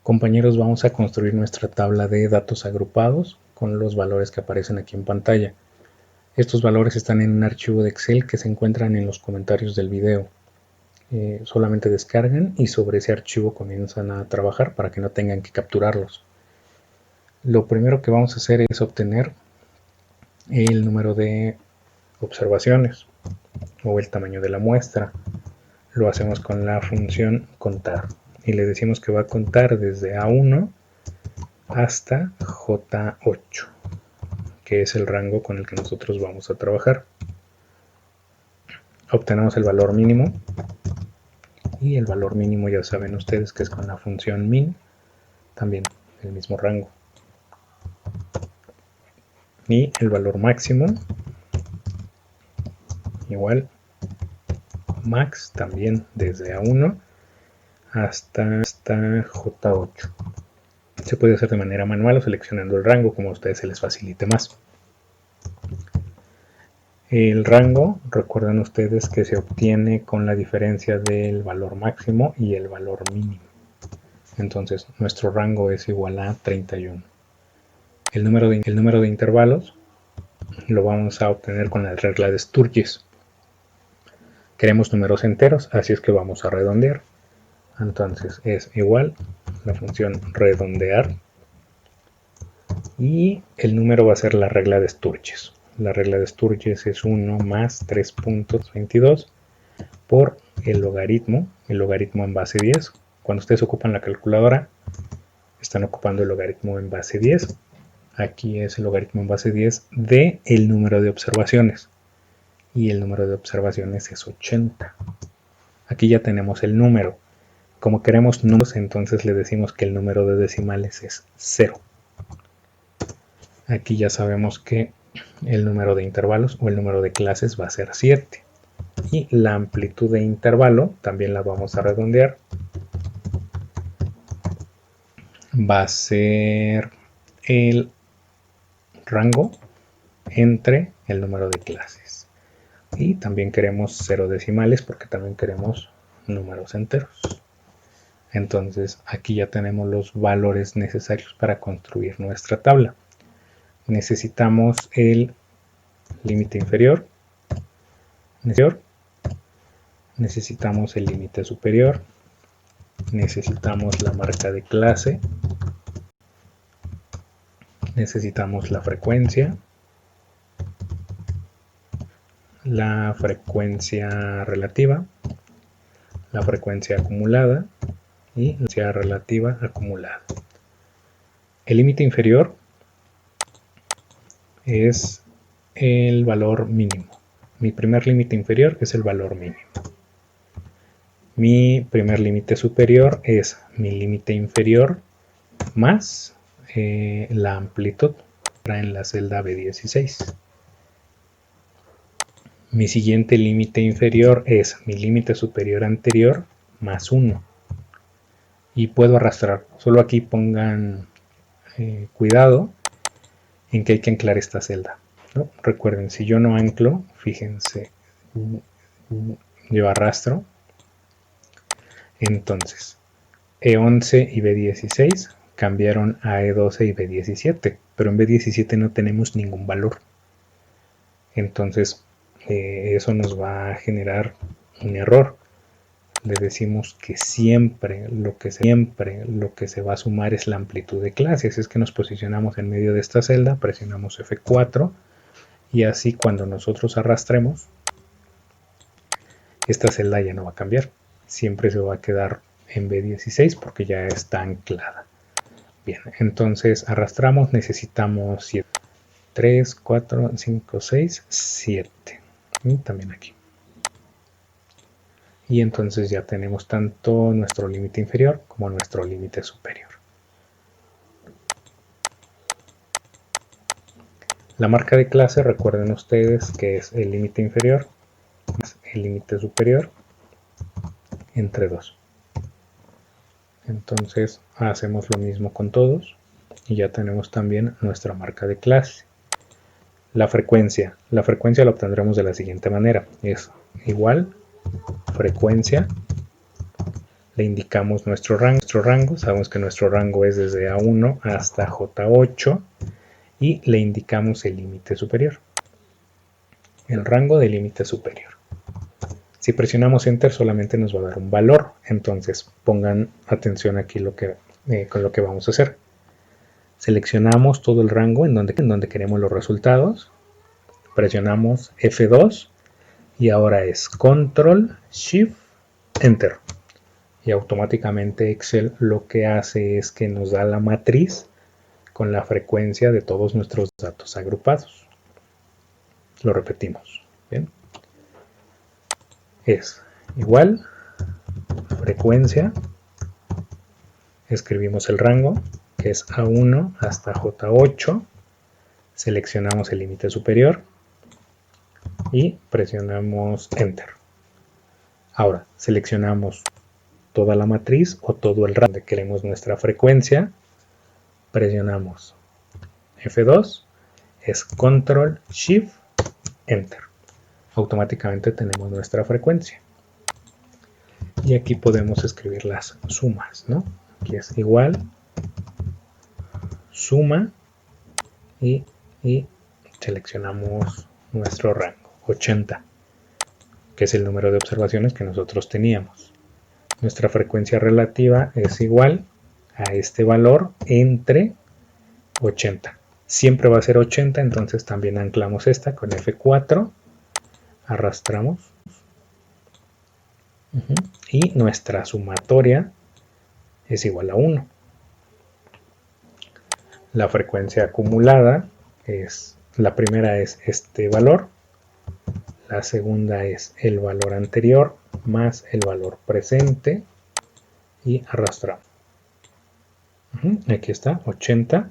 Compañeros, vamos a construir nuestra tabla de datos agrupados con los valores que aparecen aquí en pantalla. Estos valores están en un archivo de Excel que se encuentran en los comentarios del video. Solamente descargan y sobre ese archivo comienzan a trabajar para que no tengan que capturarlos. Lo primero que vamos a hacer es obtener el número de observaciones o el tamaño de la muestra. Lo hacemos con la función contar y le decimos que va a contar desde A1 hasta J8, que es el rango con el que nosotros vamos a trabajar. Obtenemos el valor mínimo y el valor mínimo ya saben ustedes que es con la función min, también el mismo rango. Y el valor máximo igual max también desde A1 hasta J8. Se puede hacer de manera manual o seleccionando el rango como a ustedes se les facilite más. El rango, recuerden ustedes que se obtiene con la diferencia del valor máximo y el valor mínimo. Entonces nuestro rango es igual a 31. El número de intervalos lo vamos a obtener con la regla de Sturges. Queremos números enteros, así es que vamos a redondear. Entonces es igual la función redondear y el número va a ser la regla de Sturges. La regla de Sturges es 1 más 3.22 por el logaritmo en base 10. Cuando ustedes ocupan la calculadora, están ocupando el logaritmo en base 10. Aquí es el logaritmo en base 10 de el número de observaciones. Y el número de observaciones es 80. Aquí ya tenemos el número. Como queremos números, entonces le decimos que el número de decimales es 0. Aquí ya sabemos que el número de intervalos o el número de clases va a ser 7. Y la amplitud de intervalo también la vamos a redondear. Va a ser el rango entre el número de clases. Y también queremos 0 decimales porque también queremos números enteros. Entonces aquí ya tenemos los valores necesarios para construir nuestra tabla. Necesitamos el límite inferior, necesitamos el límite superior, necesitamos la marca de clase, necesitamos la frecuencia relativa, la frecuencia acumulada y la frecuencia relativa acumulada. El límite inferior es el valor mínimo. Mi primer límite inferior es el valor mínimo. Mi primer límite superior es mi límite inferior más la amplitud en la celda B16. Mi siguiente límite inferior es mi límite superior anterior más 1. Y puedo arrastrar. Solo aquí pongan cuidado en que hay que anclar esta celda, ¿no? Recuerden, si yo no anclo, fíjense, yo arrastro. Entonces, E11 y B16 cambiaron a E12 y B17, pero en B17 no tenemos ningún valor. Entonces, eso nos va a generar un error. Le decimos que siempre lo que se va a sumar es la amplitud de clase. Así es que nos posicionamos en medio de esta celda, presionamos F4 y así cuando nosotros arrastremos, esta celda ya no va a cambiar. Siempre se va a quedar en B16 porque ya está anclada. Bien, entonces arrastramos, necesitamos 7. 3, 4, 5, 6, 7. Y también aquí. Y entonces ya tenemos tanto nuestro límite inferior como nuestro límite superior. La marca de clase, recuerden ustedes que es el límite inferior más el límite superior entre 2. Entonces hacemos lo mismo con todos y ya tenemos también nuestra marca de clase. La frecuencia la obtendremos de la siguiente manera. Es igual frecuencia, le indicamos nuestro rango, sabemos que nuestro rango es desde A1 hasta J8 y le indicamos el límite superior, el rango de límite superior. Si presionamos Enter solamente nos va a dar un valor, entonces pongan atención aquí con lo que vamos a hacer. Seleccionamos todo el rango en donde queremos los resultados, presionamos F2 y ahora es Control Shift Enter. Y automáticamente Excel lo que hace es que nos da la matriz con la frecuencia de todos nuestros datos agrupados. Lo repetimos. Bien. Es igual frecuencia, escribimos el rango, que es A1 hasta J8, seleccionamos el límite superior y presionamos Enter. Ahora, seleccionamos toda la matriz o todo el rango donde queremos nuestra frecuencia, presionamos F2, es Control Shift Enter. Automáticamente tenemos nuestra frecuencia. Y aquí podemos escribir las sumas, ¿no? Aquí es igual, suma y seleccionamos nuestro rango, 80, que es el número de observaciones que nosotros teníamos. Nuestra frecuencia relativa es igual a este valor entre 80. Siempre va a ser 80, entonces también anclamos esta con F4, arrastramos y nuestra sumatoria es igual a 1. La frecuencia acumulada es, la primera es este valor, la segunda es el valor anterior más el valor presente y arrastramos. Aquí está, 80,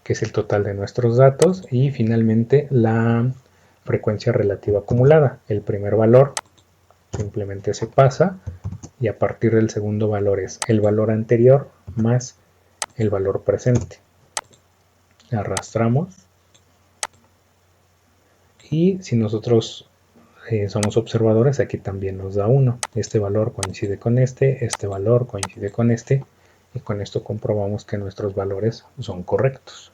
que es el total de nuestros datos, y finalmente la frecuencia relativa acumulada. El primer valor simplemente se pasa y a partir del segundo valor es el valor anterior más el valor presente. Arrastramos y si nosotros somos observadores, aquí también nos da 1. Este valor coincide con este valor coincide con este, y con esto comprobamos que nuestros valores son correctos.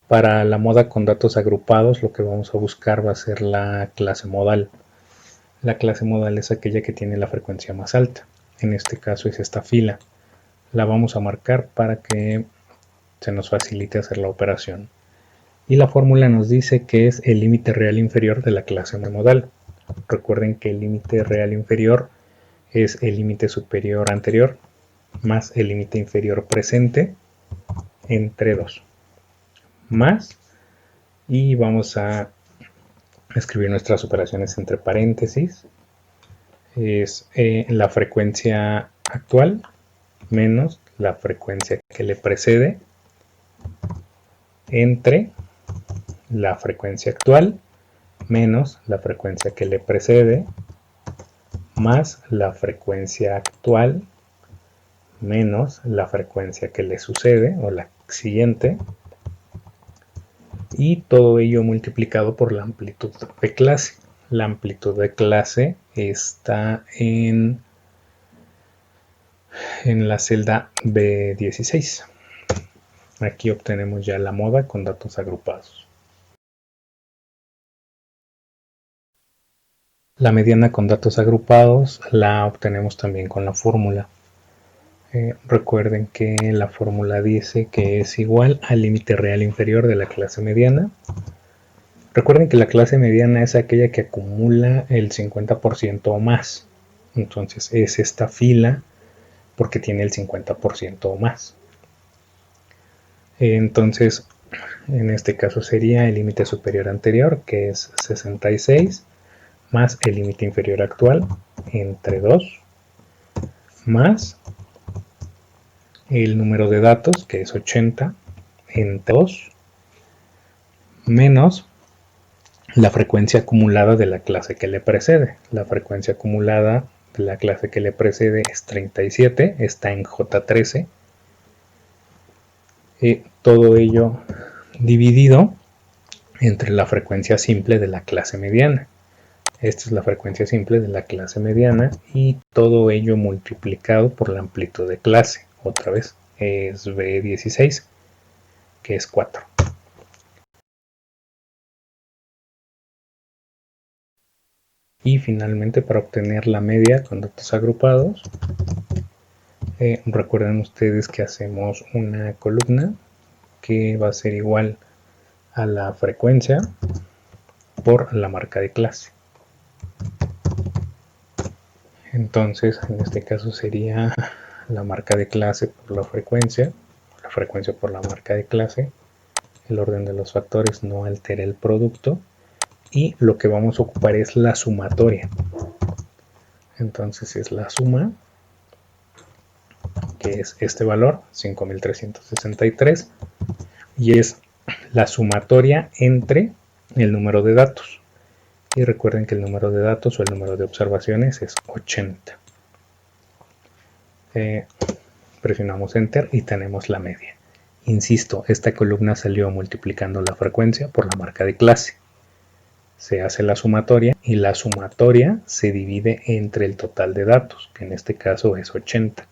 Para la moda con datos agrupados, lo que vamos a buscar va a ser la clase modal. La clase modal es aquella que tiene la frecuencia más alta. En este caso es esta fila. La vamos a marcar para que se nos facilite hacer la operación. Y la fórmula nos dice que es el límite real inferior de la clase modal. Recuerden que el límite real inferior es el límite superior anterior más el límite inferior presente entre 2. Más, y vamos a escribir nuestras operaciones entre paréntesis. Es la frecuencia actual menos la frecuencia que le precede entre la frecuencia actual menos la frecuencia que le precede más la frecuencia actual menos la frecuencia que le sucede o la siguiente, y todo ello multiplicado por la amplitud de clase. La amplitud de clase está en la celda B16. Aquí obtenemos ya la moda con datos agrupados. La mediana con datos agrupados la obtenemos también con la fórmula. Recuerden que la fórmula dice que es igual al límite real inferior de la clase mediana. Recuerden que la clase mediana es aquella que acumula el 50% o más. Entonces es esta fila porque tiene el 50% o más. Entonces, en este caso sería el límite superior anterior, que es 66, más el límite inferior actual, entre 2, más el número de datos, que es 80, entre 2, menos la frecuencia acumulada de la clase que le precede. La frecuencia acumulada de la clase que le precede es 37, está en J13. Todo ello dividido entre la frecuencia simple de la clase mediana. Esta es la frecuencia simple de la clase mediana y todo ello multiplicado por la amplitud de clase. Otra vez es B16, que es 4. Y finalmente, para obtener la media con datos agrupados, recuerden ustedes que hacemos una columna que va a ser igual a la frecuencia por la marca de clase. Entonces, en este caso sería la marca de clase por la frecuencia por la marca de clase. El orden de los factores no altera el producto y lo que vamos a ocupar es la sumatoria. Entonces es la suma, que es este valor, 5363, y es la sumatoria entre el número de datos. Y recuerden que el número de datos o el número de observaciones es 80. Presionamos Enter y tenemos la media. Insisto, esta columna salió multiplicando la frecuencia por la marca de clase. Se hace la sumatoria y la sumatoria se divide entre el total de datos, que en este caso es 80.